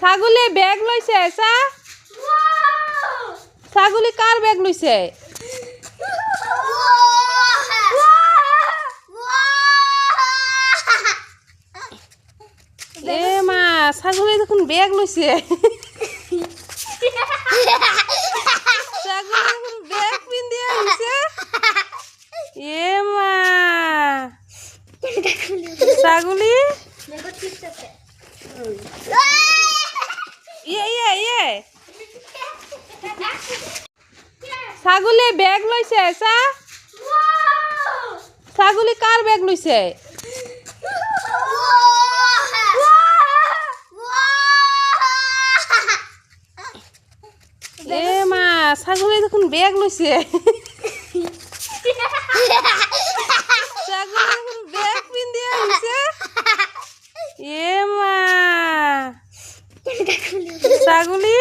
ছাগলী বেগ লৈছে চা ছাগলী কাৰ বেগ লৈছে এ মা ছাগলী দেখোন বেগ লৈছে ছাগলী দেখোন বেগ পিন্ধি আহিছে এ মা ছাগলী ছাগলী বেগ লৈছে চা ছাগলী কাৰ বেগ লৈছে এ মা ছাগলী দেখোন বেগ লৈছে ছাগলী দেখোন বেগ পিন্ধি আহিছে এ মা ছাগলী